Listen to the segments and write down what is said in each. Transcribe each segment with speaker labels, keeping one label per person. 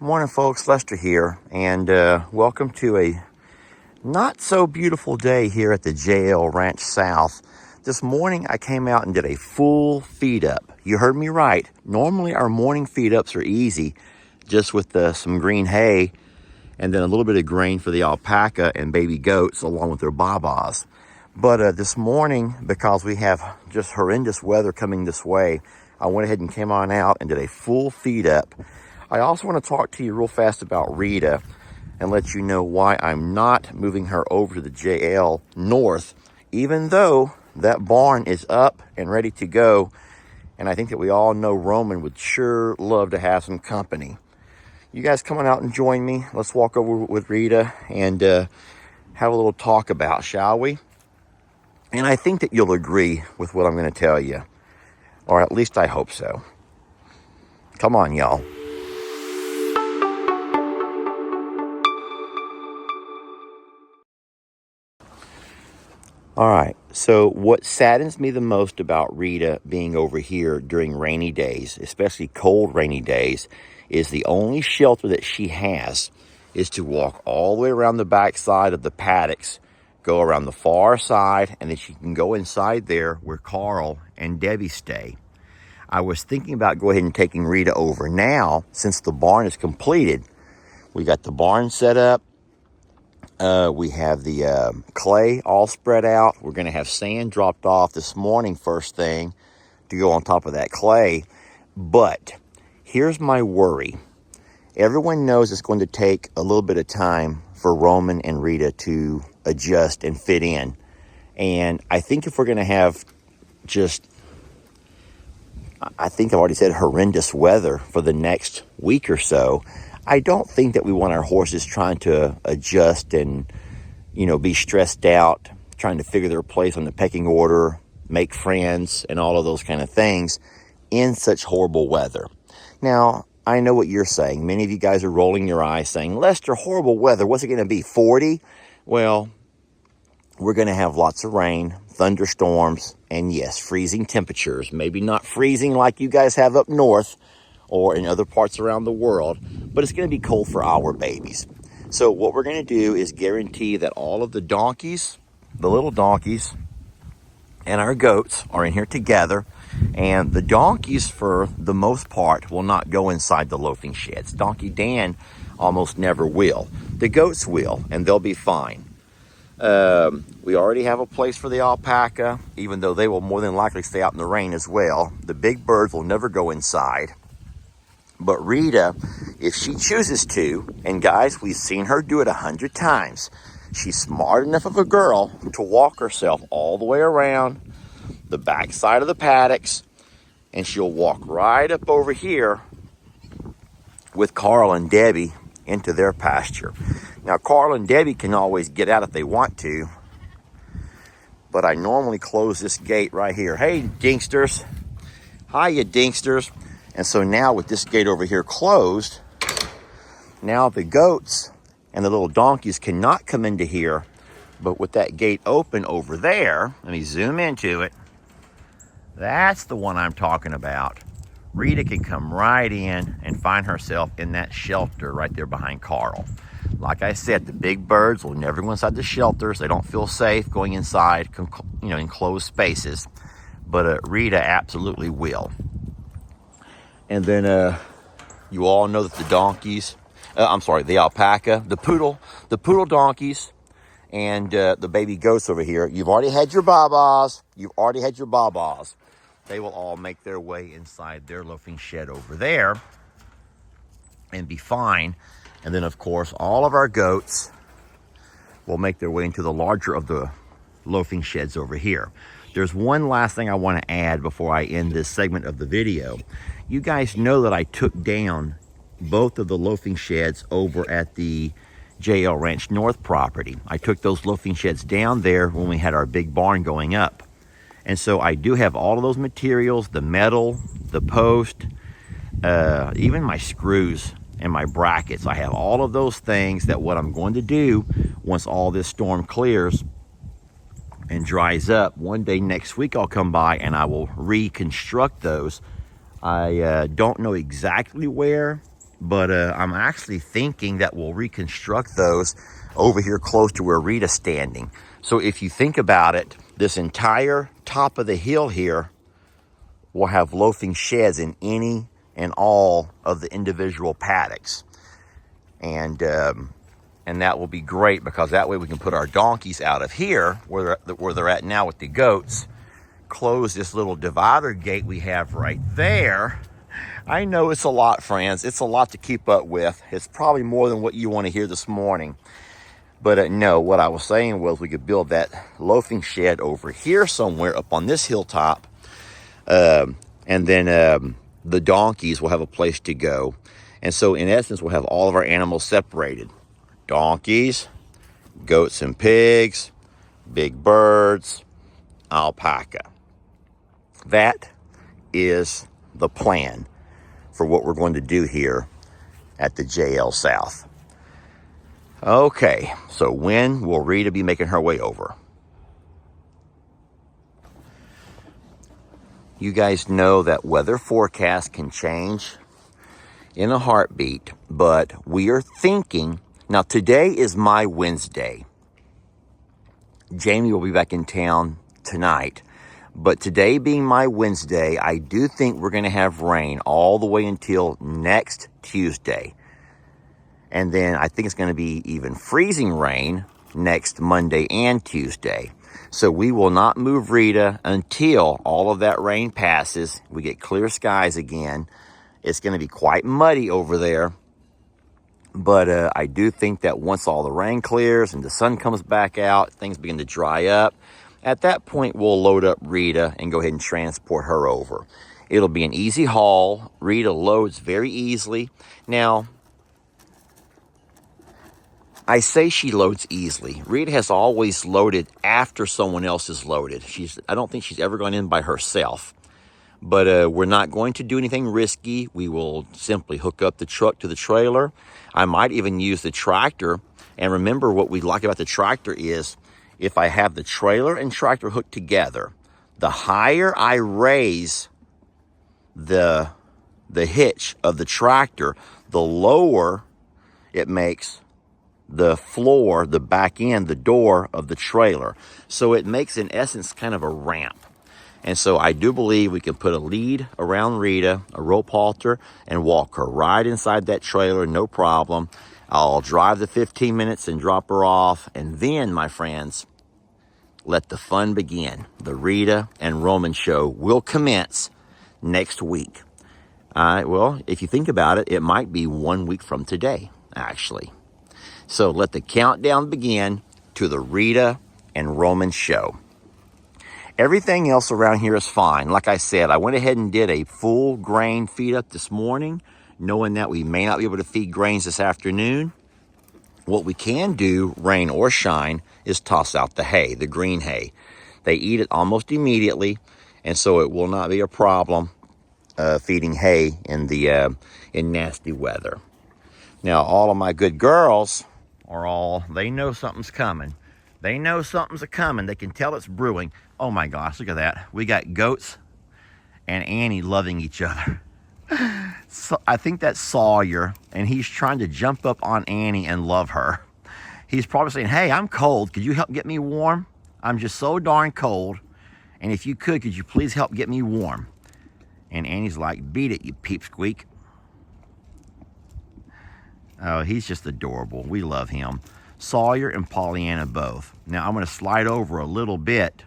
Speaker 1: Morning, folks. Lester here, and welcome to a not so beautiful day here at the JL Ranch South. This morning I came out and did a full feed up. You heard me right. Normally our morning feed ups are easy, just with some green hay and then a little bit of grain for the alpaca and baby goats along with their babas. But this morning, because we have just horrendous weather coming this way, I went ahead and came on out and did a full feed up. I also want to talk to you real fast about Rita and let you know why I'm not moving her over to the JL North, even though that barn is up and ready to go. And I think that we all know Roman would sure love to have some company. You guys come on out and join me. Let's walk over with Rita and have a little talk about, shall we? And I think that you'll agree with what I'm going to tell you, or at least I hope so. Come on, y'all. All right, so what saddens me the most about Rita being over here during rainy days, especially cold rainy days, is the only shelter that she has is to walk all the way around the back side of the paddocks, go around the far side, and then she can go inside there where Carl and Debbie stay. I was thinking about going ahead and taking Rita over now since the barn is completed. We got the barn set up. We have the clay all spread out. We're going to have sand dropped off this morning first thing to go on top of that clay. But here's my worry. Everyone knows it's going to take a little bit of time for Roman and Rita to adjust and fit in. And I think if we're going to have I think I've already said horrendous weather for the next week or so, I don't think that we want our horses trying to adjust and, be stressed out, trying to figure their place on the pecking order, make friends, and all of those kind of things in such horrible weather. Now, I know what you're saying. Many of you guys are rolling your eyes saying, Lester, horrible weather. What's it going to be, 40? Well, we're going to have lots of rain, thunderstorms, and yes, freezing temperatures. Maybe not freezing like you guys have up north or in other parts around the world, but it's going to be cold for our babies. So what we're going to do is guarantee that all of the donkeys, the little donkeys, and our goats are in here together. And the donkeys, for the most part, will not go inside the loafing sheds. Donkey Dan almost never will. The goats will, and they'll be fine. We already have a place for the alpaca, even though they will more than likely stay out in the rain as well. The big birds will never go inside. But Rita, if she chooses to, and guys, we've seen her do it 100 times. She's smart enough of a girl to walk herself all the way around the back side of the paddocks, and she'll walk right up over here with Carl and Debbie into their pasture. Now, Carl and Debbie can always get out if they want to, but I normally close this gate right here. Hey, Dinksters. Hi, you Dinksters. And so now with this gate over here closed, now the goats and the little donkeys cannot come into here. But with that gate open over there, let me zoom into it. That's the one I'm talking about. Rita can come right in and find herself in that shelter right there behind Carl. Like I said, the big birds will never go inside the shelters. They don't feel safe going inside, enclosed spaces. But Rita absolutely will. And then you all know that the donkeys, the alpaca, the poodle donkeys, and the baby goats over here. You've already had your babas. They will all make their way inside their loafing shed over there and be fine. And then, of course, all of our goats will make their way into the larger of the loafing sheds over here. There's one last thing I want to add before I end this segment of the video. You guys know that I took down both of the loafing sheds over at the JL Ranch North property. I took those loafing sheds down there when we had our big barn going up. And so I do have all of those materials, the metal, the post, even my screws and my brackets. I have all of those things that what I'm going to do once all this storm clears and dries up, one day next week I'll come by and I will reconstruct those. I don't know exactly where, But I'm actually thinking that we'll reconstruct those over here close to where Rita's standing. So if you think about it, this entire top of the hill here will have loafing sheds in any and all of the individual paddocks. And that will be great, because that way we can put our donkeys out of here where they're at now with the goats, close this little divider gate we have right there. I know it's a lot, friends. It's a lot to keep up with. It's probably more than what you want to hear this morning. But no, what I was saying was we could build that loafing shed over here somewhere up on this hilltop. And then the donkeys will have a place to go. And so in essence, we'll have all of our animals separated. Donkeys, goats and pigs, big birds, alpaca. That is the plan for what we're going to do here at the JL South. Okay, so when will Rita be making her way over? You guys know that weather forecasts can change in a heartbeat, but we are thinking, now today is my Wednesday. Jamie will be back in town tonight. But today being my Wednesday, I do think we're going to have rain all the way until next Tuesday. And then I think it's going to be even freezing rain next Monday and Tuesday. So we will not move Rita until all of that rain passes. We get clear skies again. It's going to be quite muddy over there. But I do think that once all the rain clears and the sun comes back out, things begin to dry up. At that point, we'll load up Rita and go ahead and transport her over. It'll be an easy haul. Rita loads very easily. Now, I say she loads easily. Rita has always loaded after someone else is loaded. I don't think she's ever gone in by herself. But we're not going to do anything risky. We will simply hook up the truck to the trailer. I might even use the tractor. And remember, what we like about the tractor is if I have the trailer and tractor hooked together, the higher I raise the hitch of the tractor, the lower it makes the floor, the back end, the door of the trailer. So it makes, in essence, kind of a ramp. And so I do believe we can put a lead around Rita, a rope halter, and walk her right inside that trailer, no problem. I'll drive the 15 minutes and drop her off. And then, my friends, let the fun begin. The Rita and Roman show will commence next week. Well, if you think about it, it might be 1 week from today, actually. So let the countdown begin to the Rita and Roman show. Everything else around here is fine. Like I said, I went ahead and did a full grain feed up this morning, knowing that we may not be able to feed grains this afternoon. What we can do, rain or shine, is toss out the hay, the green hay. They eat it almost immediately, and so it will not be a problem feeding hay in nasty weather. Now, all of my good girls they know something's coming. They know something's a-coming. They can tell it's brewing. Oh my gosh, look at that. We got goats and Annie loving each other. So I think that's Sawyer, and he's trying to jump up on Annie and love her. He's probably saying, hey, I'm cold. Could you help get me warm? I'm just so darn cold. And if you could you please help get me warm? And Annie's like, beat it, you peepsqueak. Oh, he's just adorable. We love him. Sawyer and Pollyanna both. Now, I'm going to slide over a little bit,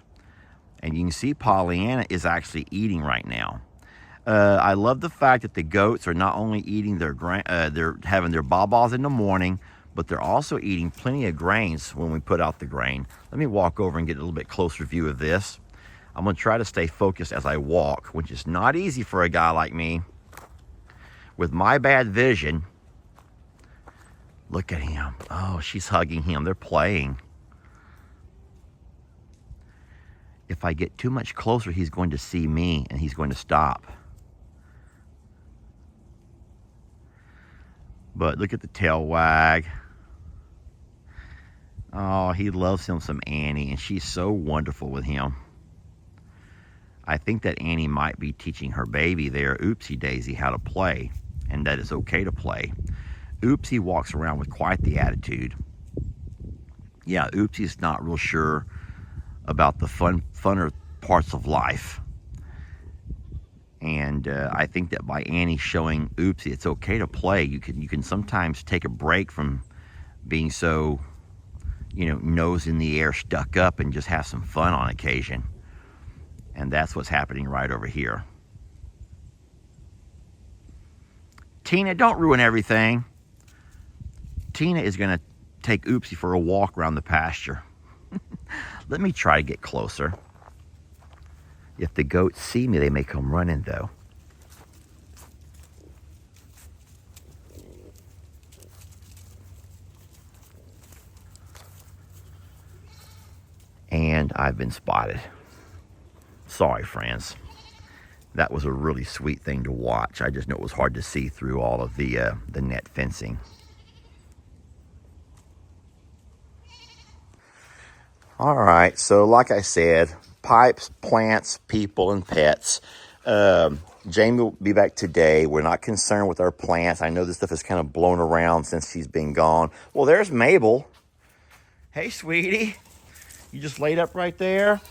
Speaker 1: and you can see Pollyanna is actually eating right now. I love the fact that the goats are not only eating they're having their bawbaws in the morning, but they're also eating plenty of grains when we put out the grain. Let me walk over and get a little bit closer view of this. I'm going to try to stay focused as I walk, which is not easy for a guy like me with my bad vision. Look at him. Oh, she's hugging him. They're playing. If I get too much closer, he's going to see me and he's going to stop. But look at the tail wag. Oh, he loves him some Annie, and she's so wonderful with him. I think that Annie might be teaching her baby there, Oopsie Daisy, how to play. and that it's okay to play. Oopsie walks around with quite the attitude. Yeah, Oopsie's not real sure about the funner parts of life. And I think that by Annie showing Oopsie it's okay to play, you can sometimes take a break from being so, nose in the air, stuck up, and just have some fun on occasion. And that's what's happening right over here. Tina, don't ruin everything. Tina is going to take Oopsie for a walk around the pasture. Let me try to get closer. If the goats see me, they may come running, though. And I've been spotted. Sorry, friends. That was a really sweet thing to watch. I just know it was hard to see through all of the net fencing. All right, so like I said, pipes, plants, people, and pets. Jamie will be back today. We're not concerned with our plants. I know this stuff is kind of blown around since she's been gone. Well, there's Mabel. Hey, sweetie. You just laid up right there.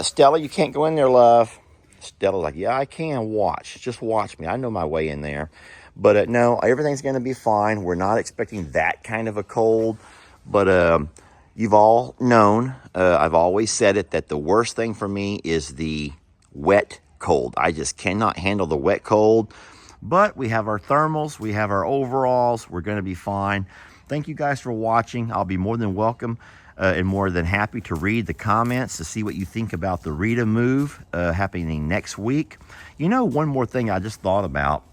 Speaker 1: Stella, you can't go in there, love. Stella's like, yeah, I can. Watch. Just watch me. I know my way in there. But no, everything's going to be fine. We're not expecting that kind of a cold. But you've all known, I've always said it, that the worst thing for me is the wet cold. I just cannot handle the wet cold. But we have our thermals. We have our overalls. We're going to be fine. Thank you guys for watching. I'll be more than welcome and more than happy to read the comments to see what you think about the Rita move happening next week. One more thing I just thought about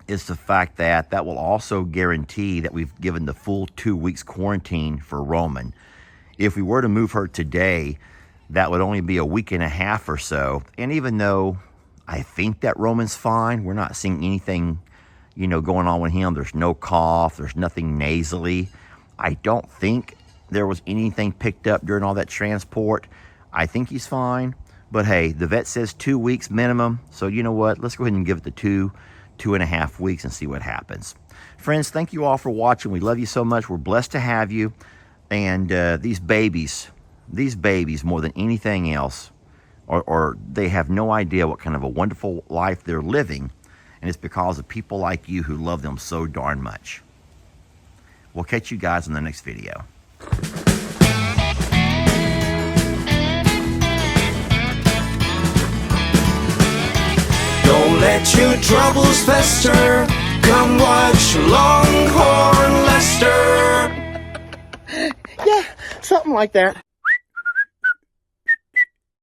Speaker 1: is the fact that that will also guarantee that we've given the full 2 weeks quarantine for Roman. If we were to move her today, that would only be a week and a half or so. And even though I think that Roman's fine, we're not seeing anything, going on with him. There's no cough. There's nothing nasally. I don't think there was anything picked up during all that transport. I think he's fine. But hey, the vet says 2 weeks minimum. So you know what? Let's go ahead and give it the 2.5 weeks and see what happens. Friends, thank you all for watching. We love you so much. We're blessed to have you. And these babies more than anything else, or they have no idea what kind of a wonderful life they're living. And it's because of people like you who love them so darn much. We'll catch you guys in the next video.
Speaker 2: Don't let your troubles fester. Come watch Longhorn Lester.
Speaker 1: Yeah, something like that.